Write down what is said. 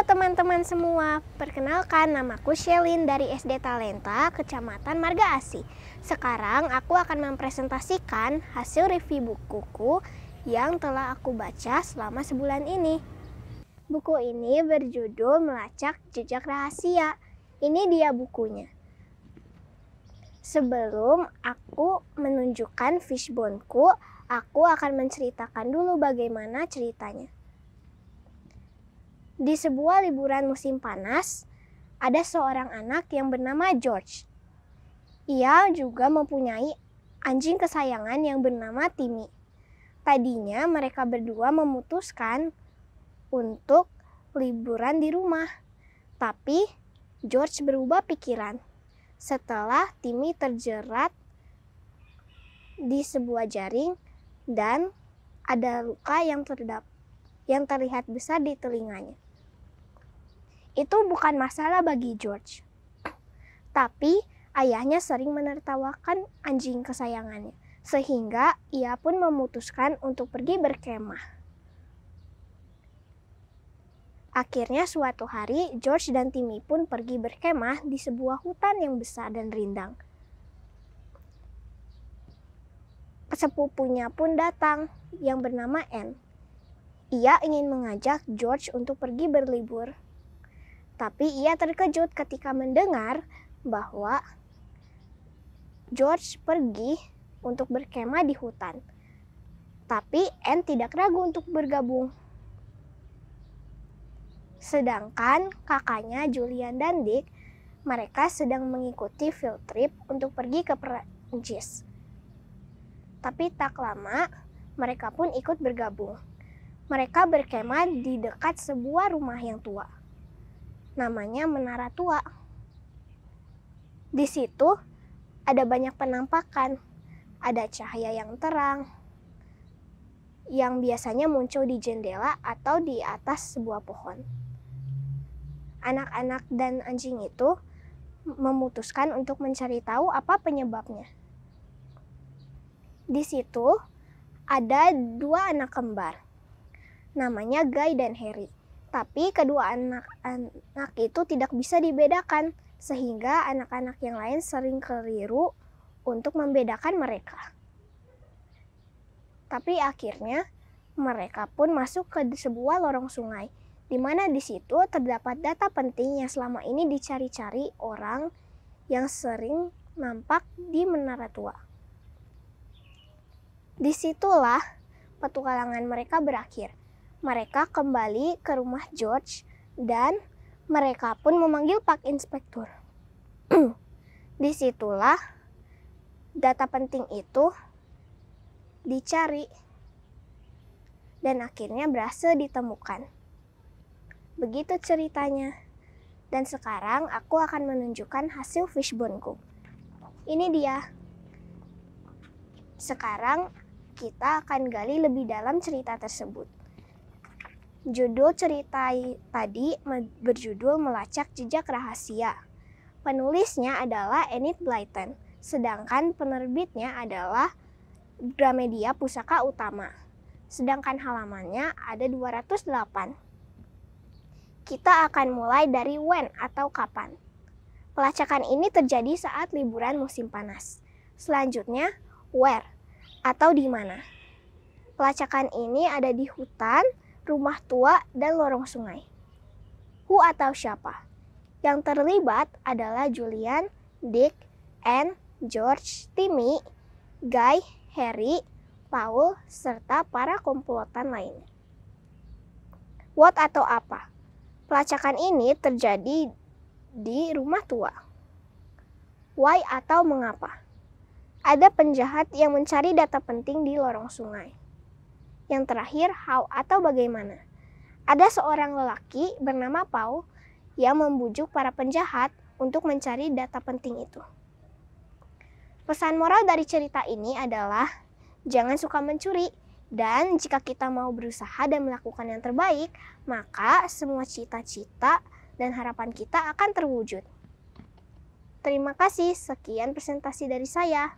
Halo teman-teman semua, perkenalkan namaku Shelin dari SD Talenta, Kecamatan Marga Asih. Sekarang aku akan mempresentasikan hasil review bukuku yang telah aku baca selama sebulan ini. Buku ini berjudul Melacak Jejak Rahasia. Ini dia bukunya. Sebelum aku menunjukkan fishbone-ku, aku akan menceritakan dulu bagaimana ceritanya. Di sebuah liburan musim panas, ada seorang anak yang bernama George. Ia juga mempunyai anjing kesayangan yang bernama Timmy. Tadinya mereka berdua memutuskan untuk liburan di rumah. Tapi George berubah pikiran setelah Timmy terjerat di sebuah jaring dan ada luka yang terlihat besar di telinganya. Itu bukan masalah bagi George. Tapi ayahnya sering menertawakan anjing kesayangannya, sehingga ia pun memutuskan untuk pergi berkemah. Akhirnya suatu hari, George dan Timmy pun pergi berkemah di sebuah hutan yang besar dan rindang. Sepupunya pun datang, yang bernama Anne. Ia ingin mengajak George untuk pergi berlibur. Tapi ia terkejut ketika mendengar bahwa George pergi untuk berkemah di hutan. Tapi Anne tidak ragu untuk bergabung. Sedangkan kakaknya Julian dan Dick, mereka sedang mengikuti field trip untuk pergi ke Perancis. Tapi tak lama, mereka pun ikut bergabung. Mereka berkemah di dekat sebuah rumah yang tua. Namanya Menara Tua. Di situ ada banyak penampakan. Ada cahaya yang terang yang biasanya muncul di jendela atau di atas sebuah pohon. Anak-anak dan anjing itu memutuskan untuk mencari tahu apa penyebabnya. Di situ ada dua anak kembar. Namanya Guy dan Harry. Tapi kedua anak itu tidak bisa dibedakan, sehingga anak-anak yang lain sering keliru untuk membedakan mereka. Tapi akhirnya mereka pun masuk ke sebuah lorong sungai, di mana di situ terdapat data penting yang selama ini dicari-cari orang yang sering nampak di Menara Tua. Disitulah petualangan mereka berakhir. Mereka kembali ke rumah George dan mereka pun memanggil Pak Inspektur. Disitulah data penting itu dicari dan akhirnya berhasil ditemukan. Begitu ceritanya. Dan sekarang aku akan menunjukkan hasil fishbone-ku. Ini dia. Sekarang kita akan gali lebih dalam cerita tersebut. Judul cerita tadi berjudul Melacak Jejak Rahasia. Penulisnya adalah Enid Blyton, sedangkan penerbitnya adalah Gramedia Pusaka Utama. Sedangkan halamannya ada 208. Kita akan mulai dari when atau kapan. Pelacakan ini terjadi saat liburan musim panas. Selanjutnya, where atau di mana. Pelacakan ini ada di hutan, rumah tua, dan lorong sungai. Who atau siapa? Yang terlibat adalah Julian, Dick, Anne, George, Timmy, Guy, Harry, Paul, serta para komplotan lainnya. What atau apa? Pelacakan ini terjadi di rumah tua. Why atau mengapa? Ada penjahat yang mencari data penting di lorong sungai. Yang terakhir, how atau bagaimana. Ada seorang lelaki bernama Paul yang membujuk para penjahat untuk mencari data penting itu. Pesan moral dari cerita ini adalah jangan suka mencuri, dan jika kita mau berusaha dan melakukan yang terbaik, maka semua cita-cita dan harapan kita akan terwujud. Terima kasih, sekian presentasi dari saya.